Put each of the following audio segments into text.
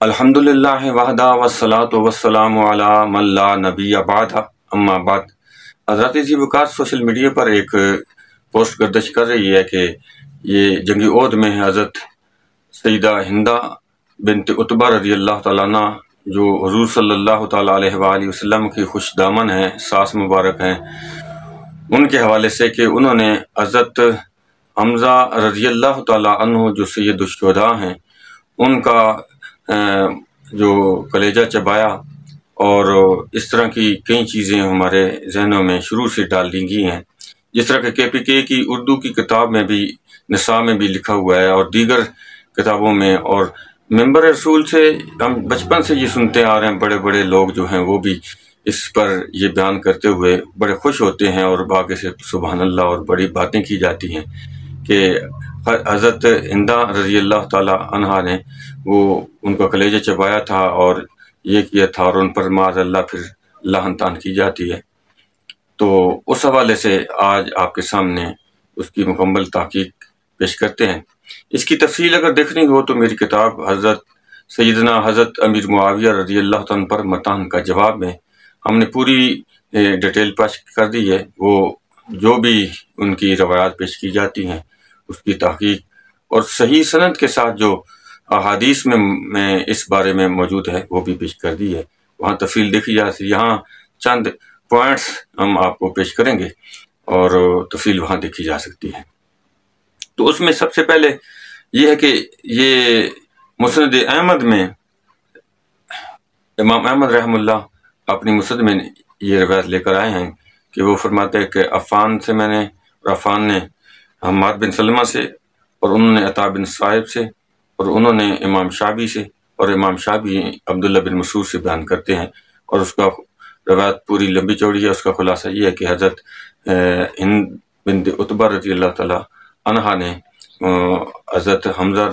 الحمدللہ وحدہ والصلاۃ والسلام علی من لا نبی بعدہ اما بعد۔ حضرت ذی وقار سوشل میڈیا پر ایک پوسٹ گردش کر رہی ہے کہ یہ جنگی عہد میں حضرت سیدہ ہندہ بنت عتبہ رضی اللہ تعالیٰ عنہ جو حضور صلی اللہ تعالیٰ علیہ وآلہ وسلم کی خوش دامن ہیں، ساس مبارک ہیں، ان کے حوالے سے کہ انہوں نے حضرت حمزہ رضی اللہ تعالیٰ عنہ جو سید الشہداء ہیں ان کا جو کلیجہ چبایا، اور اس طرح کی کئی چیزیں ہمارے ذہنوں میں شروع سے ڈال دی گئی ہیں، جس طرح کہ KPK کی اردو کی کتاب میں بھی، نساء میں بھی لکھا ہوا ہے، اور دیگر کتابوں میں، اور ممبر رسول سے ہم بچپن سے یہ سنتے آ رہے ہیں۔ بڑے بڑے لوگ جو ہیں وہ بھی اس پر یہ بیان کرتے ہوئے بڑے خوش ہوتے ہیں، اور باقی سے سبحان اللہ اور بڑی باتیں کی جاتی ہیں کہ حضرت ہندہ رضی اللہ تعالیٰ عنہا نے وہ ان کا کلیجہ چبایا تھا اور یہ کیا تھا، اور ان پر معاذ اللہ پھر لعن طعن کی جاتی ہے۔ تو اس حوالے سے آج آپ کے سامنے اس کی مکمل تحقیق پیش کرتے ہیں۔ اس کی تفصیل اگر دیکھنی ہو تو میری کتاب حضرت امیر معاویہ رضی اللہ تعالیٰ پر متان کا جواب میں ہم نے پوری ڈیٹیل پیش کر دی ہے۔ وہ جو بھی ان کی روایات پیش کی جاتی ہیں اس کی تحقیق اور صحیح سند کے ساتھ جو احادیث میں اس بارے میں موجود ہے وہ بھی پیش کر دی ہے، وہاں تفصیل دیکھی جا سکتی ہے۔ یہاں چند پوائنٹس ہم آپ کو پیش کریں گے اور تفصیل وہاں دیکھی جا سکتی ہے۔ تو اس میں سب سے پہلے یہ ہے کہ یہ مسند احمد میں امام احمد رحمہ اللہ اپنی مسند میں یہ روایت لے کر آئے ہیں کہ وہ فرماتے ہیں کہ عفان نے حماد بن سلمہ سے، اور انہوں نے عطا بن صائب سے، اور انہوں نے امام شعبی سے، اور امام شعبی عبداللہ بن مسعود سے بیان کرتے ہیں، اور اس کا روایت پوری لمبی چوڑی ہے۔ اس کا خلاصہ یہ ہے کہ حضرت ہند بنت عتبہ رضی اللہ تعالیٰ عنہا نے حضرت حمزہ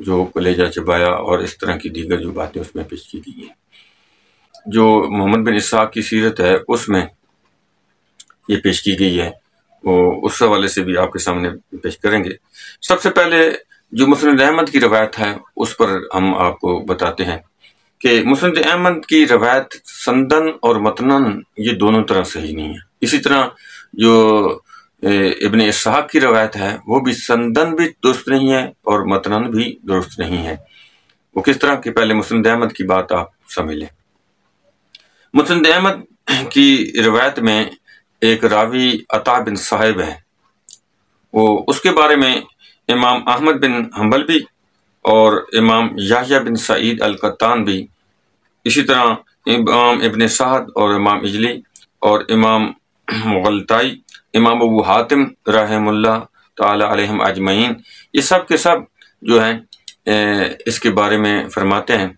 جو کلیجہ چبایا اور اس طرح کی دیگر جو باتیں اس میں پیش کی گئی ہیں۔ جو محمد بن اسحاق کی سیرت ہے اس میں یہ پیش کی گئی ہے، وہ اس حوالے سے بھی آپ کے سامنے پیش کریں گے۔ سب سے پہلے جو مسند احمد کی روایت ہے اس پر ہم آپ کو بتاتے ہیں کہ مسند احمد کی روایت سندن اور متنن یہ دونوں طرح صحیح نہیں ہے۔ اسی طرح جو ابن اسحاق کی روایت ہے وہ بھی سندن بھی درست نہیں ہے اور متنن بھی درست نہیں ہے۔ وہ کس طرح کہ پہلے مسند احمد کی بات آپ سمجھ لیں۔ مسند احمد کی روایت میں ایک راوی عطا بن صائب ہے، وہ اس کے بارے میں امام احمد بن حنبل بھی اور امام یحییٰ بن سعید القطان بھی، اسی طرح امام ابن سعد اور امام اجلی اور امام مغلطائی، امام ابو حاتم رحم اللہ تعالی علیہم اجمعین، یہ سب کے سب جو ہیں اس کے بارے میں فرماتے ہیں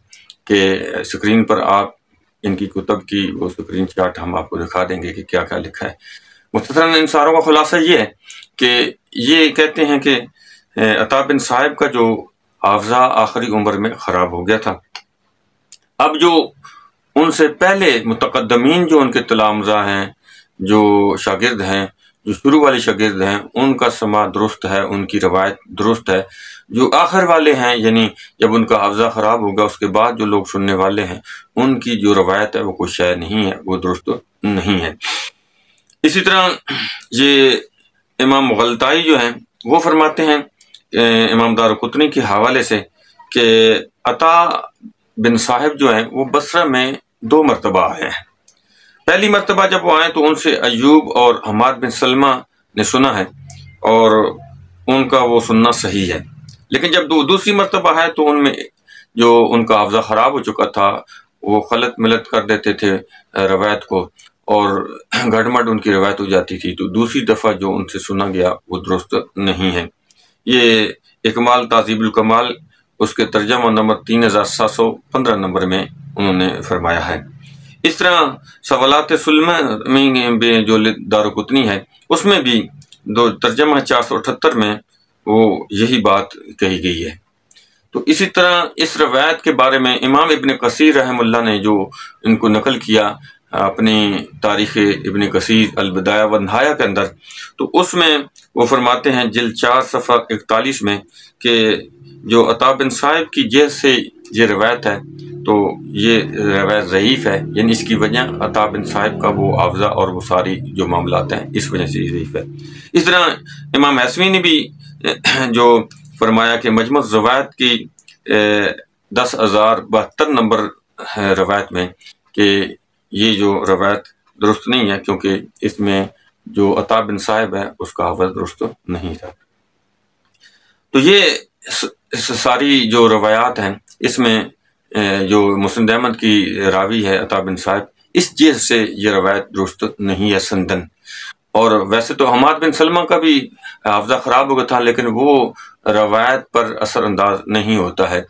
کہ اسکرین پر آپ ان کی کتب کی وہ اسکرین شاٹ ہم آپ کو دکھا دیں گے کہ کیا کیا لکھا ہے۔ مختصراً ان ساروں کا خلاصہ یہ ہے کہ یہ کہتے ہیں کہ عطا بن صائب کا جو حافظہ آخری عمر میں خراب ہو گیا تھا۔ اب جو ان سے پہلے متقدمین جو ان کے تلامذہ ہیں، جو شاگرد ہیں، جو شروع والے شاگرد ہیں، ان کا سماع درست ہے، ان کی روایت درست ہے۔ جو آخر والے ہیں، یعنی جب ان کا حافظہ خراب ہوگا اس کے بعد جو لوگ سننے والے ہیں، ان کی جو روایت ہے وہ کوئی شے نہیں ہے، وہ درست نہیں ہے۔ اسی طرح یہ امام مغلطائی جو ہیں وہ فرماتے ہیں امام دارقطنی کے حوالے سے کہ عطا بن صائب جو ہیں وہ بصرہ میں 2 مرتبہ آئے ہیں۔ پہلی مرتبہ جب وہ آئے تو ان سے ایوب اور حماد بن سلمہ نے سنا ہے، اور ان کا وہ سننا صحیح ہے۔ لیکن جب دوسری مرتبہ آئے تو ان میں جو ان کا حافظہ خراب ہو چکا تھا وہ خلط ملت کر دیتے تھے روایت کو، اور گڑمڑ ان کی روایت ہو جاتی تھی، تو دوسری دفعہ جو ان سے سنا گیا وہ درست نہیں ہے۔ یہ اکمال تہذیب الکمال اس کے ترجمہ نمبر 3715 نمبر میں انہوں نے فرمایا ہے۔ اس طرح سوالات سلمی میں جو دارقطنی ہے اس میں بھی ترجمہ 478 میں وہ یہی بات کہی گئی ہے۔ تو اسی طرح اس روایت کے بارے میں امام ابن کثیر رحم اللہ نے جو ان کو نقل کیا اپنی تاریخ ابن کثیر البدایہ والنہایہ کے اندر، تو اس میں وہ فرماتے ہیں جلد 4 صفحہ 41 میں کہ جو عطا بن صائب کی جہد سے یہ روایت ہے تو یہ روایت ضعیف ہے، یعنی اس کی وجہ عطا بن صائب کا وہ حافظہ اور وہ ساری جو معاملات ہیں اس وجہ سے ضعیف ہے۔ اس طرح امام حسوی نے بھی جو فرمایا کہ مجموع روایت کی 10,072 نمبر روایت میں کہ یہ جو روایت درست نہیں ہے، کیونکہ اس میں جو عطا بن صائب ہے اس کا حافظ درست نہیں تھا۔ تو یہ ساری جو روایات ہیں اس میں جو مسند احمد کی راوی ہے عطا بن صائب، اس چیز سے یہ روایت درست نہیں ہے سندن۔ اور ویسے تو حماد بن سلمہ کا بھی حافظہ خراب ہو گیا تھا، لیکن وہ روایت پر اثر انداز نہیں ہوتا ہے۔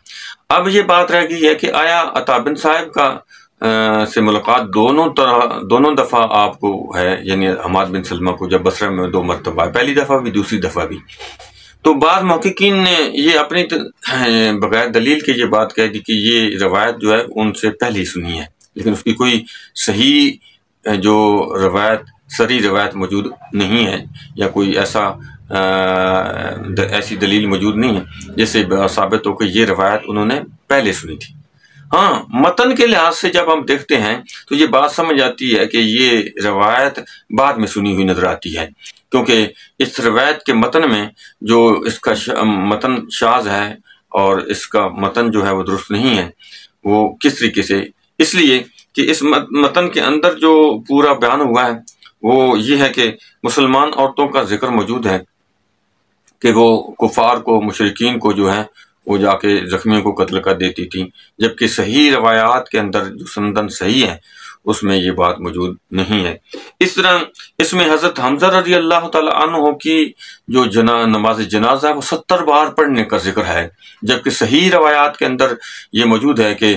اب یہ بات رہ گئی ہے کہ آیا عطا بن صائب کا سے ملاقات دونوں دفعہ آپ کو ہے، یعنی حماد بن سلمہ کو جب بصرہ میں 2 مرتبہ، پہلی دفعہ بھی دوسری دفعہ بھی۔ تو بعض محققین نے یہ اپنی بغیر دلیل کے یہ بات کہہ دی کہ یہ روایت جو ہے ان سے پہلی سنی ہے، لیکن اس کی کوئی صحیح جو روایت سری روایت موجود نہیں ہے، یا کوئی ایسی دلیل موجود نہیں ہے جس سے ثابت ہو کہ یہ روایت انہوں نے پہلے سنی تھی۔ ہاں، متن کے لحاظ سے جب ہم دیکھتے ہیں تو یہ بات سمجھ آتی ہے کہ یہ روایت بعد میں سنی ہوئی نظر آتی ہے، کیونکہ اس روایت کے متن میں جو اس کا متن شاذ ہے اور اس کا متن جو ہے وہ درست نہیں ہے۔ وہ کس طریقے سے؟ اس لیے کہ اس متن کے اندر جو پورا بیان ہوا ہے وہ یہ ہے کہ مسلمان عورتوں کا ذکر موجود ہے کہ وہ کفار کو، مشرکین کو جو ہے وہ جا کے زخمیوں کو قتل کر دیتی تھیں، جبکہ صحیح روایات کے اندر جو سندن صحیح ہے اس میں یہ بات موجود نہیں ہے۔ اس طرح اس میں حضرت حمزہ رضی اللہ تعالیٰ عنہ کی جو نماز جنازہ ہے وہ 70 بار پڑھنے کا ذکر ہے، جبکہ صحیح روایات کے اندر یہ موجود ہے کہ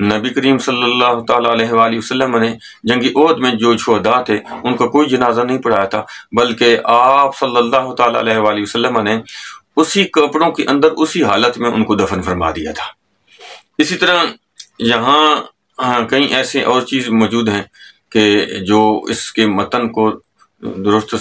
نبی کریم صلی اللہ تعالیٰ علیہ وآلہ وسلم نے جنگی احد میں جو شہداء تھے ان کا کوئی جنازہ نہیں پڑھایا تھا، بلکہ آپ صلی اللہ تعالیٰ علیہ وآلہ وسلم نے اسی کپڑوں کے اندر اسی حالت میں ان کو دفن فرما دیا تھا۔ اسی طرح یہاں کئی ایسے اور چیز موجود ہیں کہ جو اس کے متن کو درست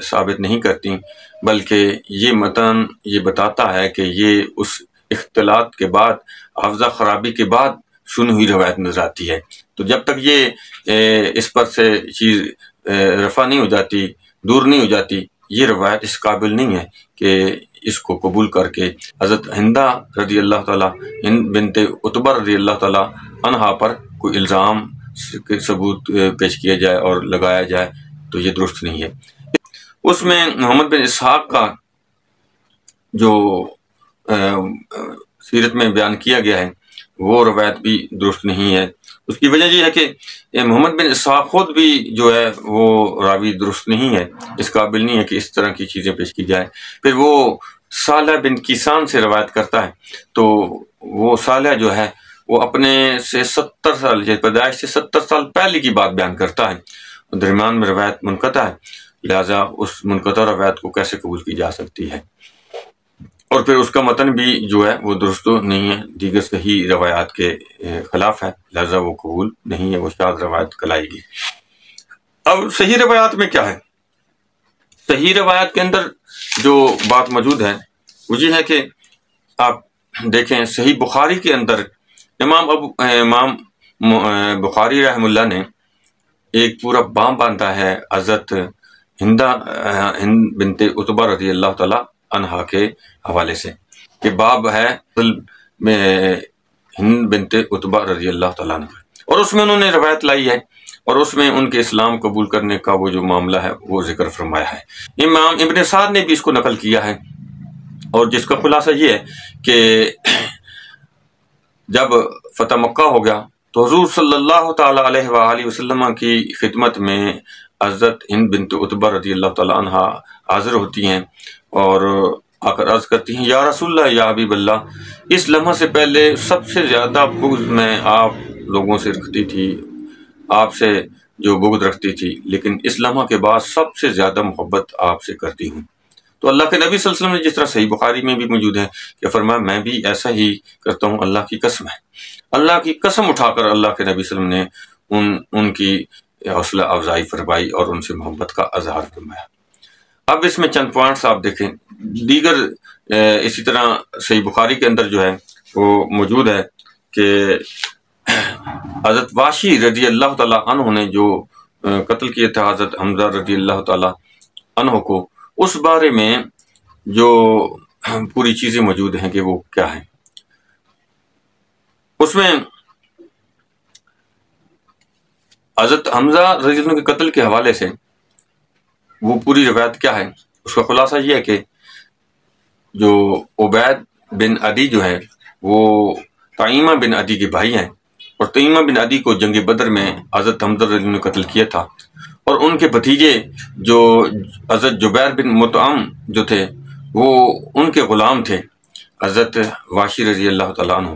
ثابت نہیں کرتی، بلکہ یہ متن یہ بتاتا ہے کہ یہ اس اختلاط کے بعد، حافظہ خرابی کے بعد سنی ہوئی روایت نظر آتی ہے۔ تو جب تک یہ اس پر سے چیز رفع نہیں ہو جاتی، دور نہیں ہو جاتی، یہ روایت اس قابل نہیں ہے کہ اس کو قبول کر کے حضرت ہندہ رضی اللہ تعالیٰ، ہند بنت عتبہ رضی اللہ تعالیٰ عنہا پر کوئی الزام ثبوت پیش کیا جائے اور لگایا جائے، تو یہ درست نہیں ہے۔ اس میں محمد بن اسحاق کا جو سیرت میں بیان کیا گیا ہے وہ روایت بھی درست نہیں ہے۔ اس کی وجہ یہ ہے کہ محمد بن اسحاق خود بھی جو ہے وہ راوی درست نہیں ہے، اس قابل نہیں ہے کہ اس طرح کی چیزیں پیش کی جائے۔ پھر وہ صالح بن کیسان سے روایت کرتا ہے، تو وہ صالح جو ہے وہ اپنے سے 70 سال پیدائش سے 70 سال پہلے کی بات بیان کرتا ہے، درمیان میں روایت منقطع ہے، لہٰذا اس منقطع روایت کو کیسے قبول کی جا سکتی ہے؟ اور پھر اس کا متن بھی جو ہے وہ درست نہیں ہے، دیگر صحیح روایات کے خلاف ہے، لہذا وہ قبول نہیں ہے، وہ شاذ روایت کہلائے گی۔ اب صحیح روایات میں کیا ہے؟ صحیح روایات کے اندر جو بات موجود ہے وہ یہ ہے کہ آپ دیکھیں صحیح بخاری کے اندر امام بخاری رحمہ اللہ نے ایک پورا باب باندھا ہے حضرت ہند بنت عتبہ رضی اللہ تعالیٰ عنہا کے حوالے سے، کہ باب ہے ہند بنت عتبہ رضی اللہ تعالیٰ عنہ، اور اس میں انہوں نے روایت لائی ہے اور اس میں ان کے اسلام قبول کرنے کا وہ جو معاملہ ہے وہ ذکر فرمایا ہے۔ امام ابن سعد نے بھی اس کو نقل کیا ہے، اور جس کا خلاصہ یہ ہے کہ جب فتح مکہ ہو گیا تو حضور صلی اللہ تعالیٰ علیہ وآلہ وسلم کی خدمت میں حضرت ہند بنت عتبہ رضی اللہ تعالیٰ عنہ حاضر ہوتی ہیں اور آ کر عرض کرتی ہیں، یا رسول اللہ، یا حبیب اللہ، اس لمحہ سے پہلے سب سے زیادہ بغض میں آپ لوگوں سے رکھتی تھی، آپ سے جو بغض رکھتی تھی، لیکن اس لمحہ کے بعد سب سے زیادہ محبت آپ سے کرتی ہوں۔ تو اللہ کے نبی صلی اللہ علیہ وسلم نے جس طرح صحیح بخاری میں بھی موجود ہے کہ فرمایا میں بھی ایسا ہی کرتا ہوں، اللہ کی قسم ہے۔ اللہ کی قسم اٹھا کر اللہ کے نبی صلی اللہ علیہ وسلم نے ان کی حوصلہ افزائی فرمائی اور ان سے محبت کا اظہار فرمایا۔ اب اس میں چند پوائنٹس آپ دیکھیں، دیگر اسی طرح صحیح بخاری کے اندر جو ہے وہ موجود ہے کہ حضرت واشی رضی اللہ تعالیٰ عنہ نے جو قتل کیا تھا حضرت حمزہ رضی اللہ تعالیٰ عنہ کو، اس بارے میں جو پوری چیزیں موجود ہیں کہ وہ کیا ہیں۔ اس میں حضرت حمزہ رضی اللہ عنہ کے قتل کے حوالے سے وہ پوری روایت کیا ہے، اس کا خلاصہ یہ ہے کہ جو عبید بن عدی جو ہے وہ تیمہ بن عدی کے بھائی ہیں، اور تیمہ بن عدی کو جنگ بدر میں حضرت حمزہ رضی اللہ عنہ نے قتل کیا تھا، اور ان کے بھتیجے جو حضرت جبیر بن مطعم جو تھے وہ ان کے غلام تھے حضرت واشی رضی اللہ تعالیٰ عنہ۔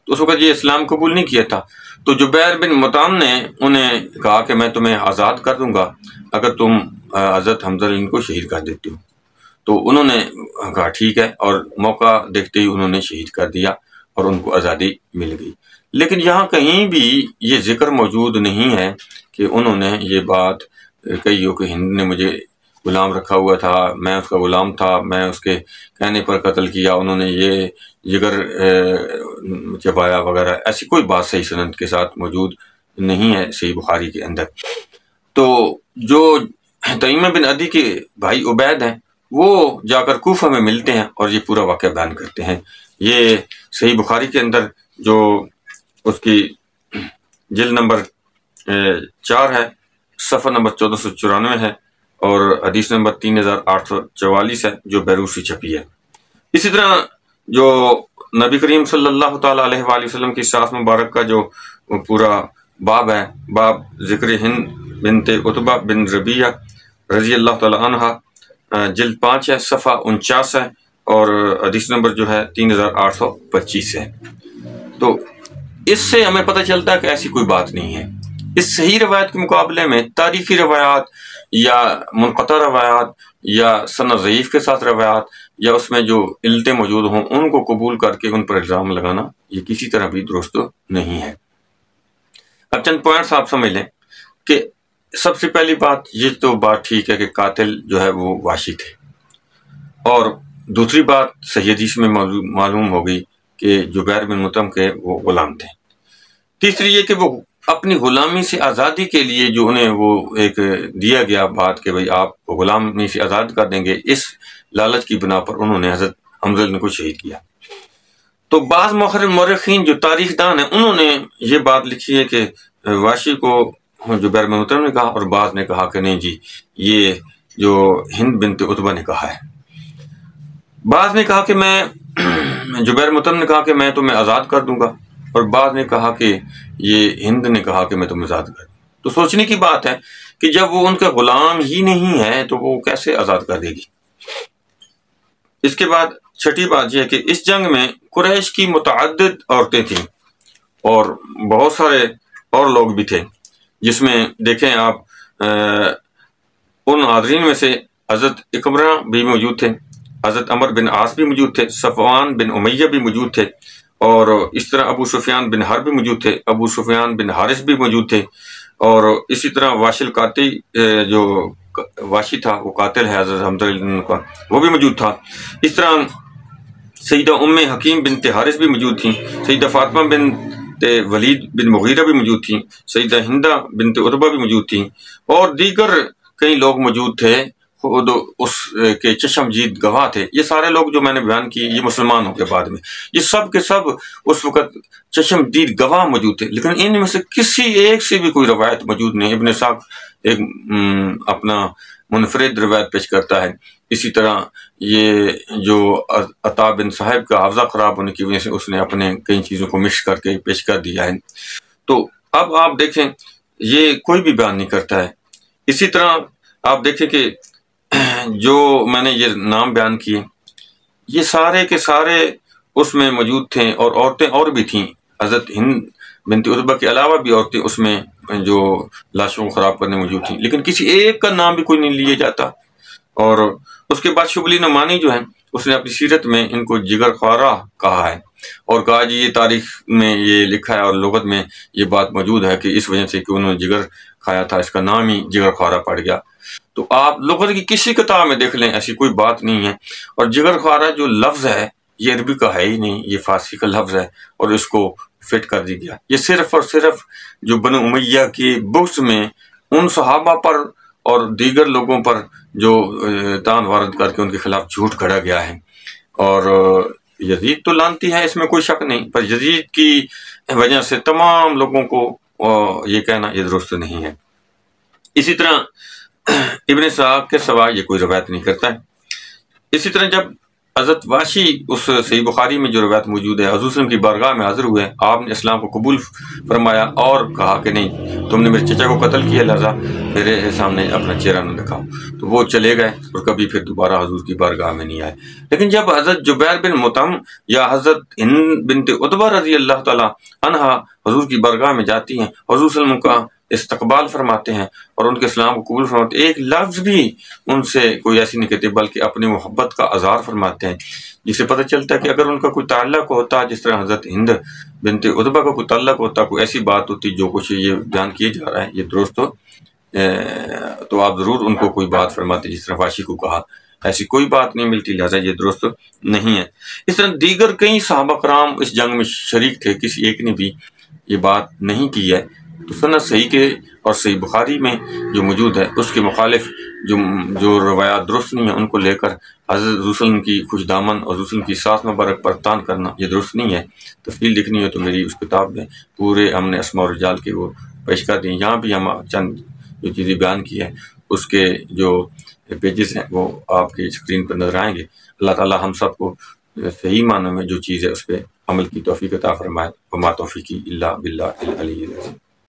تو اس وقت یہ اسلام قبول نہیں کیا تھا، تو جبیر بن مطعم نے انہیں کہا کہ میں تمہیں آزاد کر دوں گا اگر تم حضرت حمزہ رضی اللہ عنہ کو شہید کر دیتے ہو۔ تو انہوں نے کہا ٹھیک ہے، اور موقع دیکھتے ہی انہوں نے شہید کر دیا اور ان کو آزادی مل گئی۔ لیکن یہاں کہیں بھی یہ ذکر موجود نہیں ہے کہ انہوں نے یہ بات کہی ہو کہ ہند نے مجھے غلام رکھا ہوا تھا، میں اس کا غلام تھا، میں اس کے کہنے پر قتل کیا، انہوں نے یہ جگر چبایا وغیرہ، ایسی کوئی بات صحیح سند کے ساتھ موجود نہیں ہے صحیح بخاری کے اندر۔ تو جو تیمہ بن عدی کے بھائی عبید ہیں وہ جا کر کوفہ میں ملتے ہیں اور یہ پورا واقعہ بیان کرتے ہیں۔ یہ صحیح بخاری کے اندر جو اس کی جلد نمبر 4 ہے، صفحہ نمبر 1494 ہے، اور حدیث نمبر 3844 ہے جو بیروت سے چھپی ہے۔ اسی طرح جو نبی کریم صلی اللہ تعالیٰ علیہ وآلہ وسلم کی ساس مبارک کا جو پورا باب ہے، باب ذکر ہند بنت عتبہ بن ربیعہ رضی اللہ تعالیٰ عنہ، جلد 5 ہے، صفحہ 49 ہے، اور حدیث نمبر جو ہے 3825 ہے۔ تو اس سے ہمیں پتہ چلتا ہے کہ ایسی کوئی بات نہیں ہے۔ اس صحیح روایت کے مقابلے میں تاریخی روایات یا منقطع روایات یا سند ضعیف کے ساتھ روایات یا اس میں جو علتیں موجود ہوں ان کو قبول کر کے ان پر الزام لگانا یہ کسی طرح بھی درست نہیں ہے۔ اب چند پوائنٹس آپ سمجھ لیں کہ سب سے پہلی بات یہ تو بات ٹھیک ہے کہ قاتل جو ہے وہ واشی تھے، اور دوسری بات صحیح حدیث میں معلوم ہو گئی کہ جبیر بن مطعم کے وہ غلام تھے۔ تیسری یہ کہ وہ اپنی غلامی سے آزادی کے لیے جو انہیں وہ ایک دیا گیا بات کہ بھئی آپ کو غلامی سے آزاد کر دیں گے، اس لالچ کی بنا پر انہوں نے حضرت حمزہ کو شہید کیا۔ تو بعض مورخین جو تاریخ دان ہیں انہوں نے یہ بات لکھی ہے کہ واشی کو جبیر بن مطعم نے کہا، اور بعض نے کہا کہ نہیں جی یہ جو ہند بنت عتبہ نے کہا ہے۔ بعض نے کہا کہ میں جبیر مطعم نے کہا کہ میں تمہیں آزاد کر دوں گا، اور بعض نے کہا کہ یہ ہند نے کہا کہ میں تمہیں آزاد کر دوں۔ تو سوچنے کی بات ہے کہ جب وہ ان کا غلام ہی نہیں ہے تو وہ کیسے آزاد کر دے گی۔ اس کے بعد چھٹی بات یہ ہے کہ اس جنگ میں قریش کی متعدد عورتیں تھیں اور بہت سارے اور لوگ بھی تھے، جس میں دیکھیں آپ ان حاضرین میں سے حضرت اکرمہ بھی موجود تھے، حضرت عمر بن عاص بھی موجود تھے، صفوان بن امیہ بھی موجود تھے، اور اس طرح ابو سفیان بن حرب بھی موجود تھے، ابو سفیان بن حارث بھی موجود تھے، اور اسی طرح واشی القاتی جو واشی تھا وہ قاتل ہے حضرت حمزہ کا، وہ بھی موجود تھا۔ اس طرح سیدہ ام حکیم بنت حارث بھی موجود تھیں، سیدہ فاطمہ بنت ولید بن مغیرہ بھی موجود تھیں، سیدہ ہندہ بنت عتبہ بھی موجود تھیں، اور دیگر کئی لوگ موجود تھے خود اس کے چشم جید گواہ تھے۔ یہ سارے لوگ جو میں نے بیان کیے یہ مسلمان ہو کے بعد میں، یہ سب کے سب اس وقت چشم دید گواہ موجود تھے، لیکن ان میں سے کسی ایک سے بھی کوئی روایت موجود نہیں۔ ابن اسحاق ایک اپنا منفرد روایت پیش کرتا ہے، اسی طرح یہ جو عطا بن صاحب کا حافظہ خراب ہونے کی وجہ سے اس نے اپنے کئی چیزوں کو مکس کر کے پیش کر دیا ہے۔ تو اب آپ دیکھیں یہ کوئی بھی بیان نہیں کرتا ہے۔ اسی طرح آپ دیکھیں کہ جو میں نے یہ نام بیان کیے یہ سارے کے سارے اس میں موجود تھے، اور عورتیں اور بھی تھیں، حضرت ہند بنت عتبہ کے علاوہ بھی عورتیں اس میں جو لاشوں کو خراب کرنے موجود تھیں، لیکن کسی ایک کا نام بھی کوئی نہیں لیا جاتا۔ اور اس کے بعد شبلی نعمانی جو ہے اس نے اپنی سیرت میں ان کو جگر خوارہ کہا ہے، اور کہا جی یہ تاریخ میں یہ لکھا ہے اور لغت میں یہ بات موجود ہے کہ اس وجہ سے کہ انہوں نے جگر کھایا تھا، اس کا نام ہی جگر خوارہ پڑ گیا۔ تو آپ لغت کی کسی کتاب میں دیکھ لیں ایسی کوئی بات نہیں ہے۔ اور جگر خوارہ جو لفظ ہے یہ عربی کا ہے ہی نہیں، یہ فارسی کا لفظ ہے اور اس کو فٹ کر دی گیا۔ یہ صرف اور صرف جو بنو امیہ کی بغض میں ان صحابہ پر اور دیگر لوگوں پر جو تان وارد کر کے ان کے خلاف جھوٹ گھڑا گیا ہے۔ اور یزید تو لانتی ہے، اس میں کوئی شک نہیں، پر یزید کی وجہ سے تمام لوگوں کو یہ کہنا یہ درست نہیں ہے۔ اسی طرح ابن اسحاق کے سوا یہ کوئی روایت نہیں کرتا ہے۔ اسی طرح جب حضرت واشی اس صحیح بخاری میں جو روایت موجود ہے، حضور صلی اللہ علیہ وسلم کی بارگاہ میں حاضر ہوئے، آپ نے اسلام کو قبول فرمایا اور کہا کہ نہیں، تم نے میرے چچا کو قتل کیا، لہذا میرے سامنے اپنا چہرہ نہ دکھاؤ، تو وہ چلے گئے اور کبھی پھر دوبارہ حضور کی بارگاہ میں نہیں آئے۔ لیکن جب حضرت جبیر بن مطعم یا حضرت ہند بنت عتبہ رضی اللہ تعالی عنہا حضور کی بارگاہ میں جاتی ہیں، حضور صلی اللہ علیہ وسلم کا استقبال فرماتے ہیں اور ان کے اسلام کو قبول فرماتے ہیں، ایک لفظ بھی ان سے کوئی ایسی نہیں کہتے بلکہ اپنی محبت کا اظہار فرماتے ہیں، جس سے پتہ چلتا ہے کہ اگر ان کا کوئی تعلق ہوتا، جس طرح حضرت ہند بنت عتبہ کا کوئی تعلق ہوتا، کوئی ایسی بات ہوتی جو کچھ یہ بیان کیے جا رہا ہے یہ درست ہو، تو آپ ضرور ان کو کوئی بات فرماتے جس طرح واشی کو کہا۔ ایسی کوئی بات نہیں ملتی، لہٰذا یہ درست نہیں ہے۔ اس طرح دیگر کئی صحابہ کرام اس جنگ میں شریک تھے، کسی ایک نے بھی یہ بات نہیں کی ہے۔ تو سند صحیح کے اور صحیح بخاری میں جو موجود ہے اس کے مخالف جو روایات درست نہیں ہیں ان کو لے کر حضرت رسول وسلم کی خوش دامن اور رسول کی ساس مبارک پر تان کرنا یہ درست نہیں ہے۔ تفصیل لکھنی ہو تو میری اس کتاب میں پورے ہم نے اسماء الرجال کے وہ پیش کر دیں، یہاں بھی ہم چند جو چیزیں بیان کی ہیں اس کے جو پیجز ہیں وہ آپ کی اسکرین پر نظر آئیں گے۔ اللہ تعالی ہم سب کو صحیح معنوں میں جو چیز ہے اس پہ عمل کی توفیق عطا فرمائے۔ وما توفیقی الا باللہ العلی العظیم۔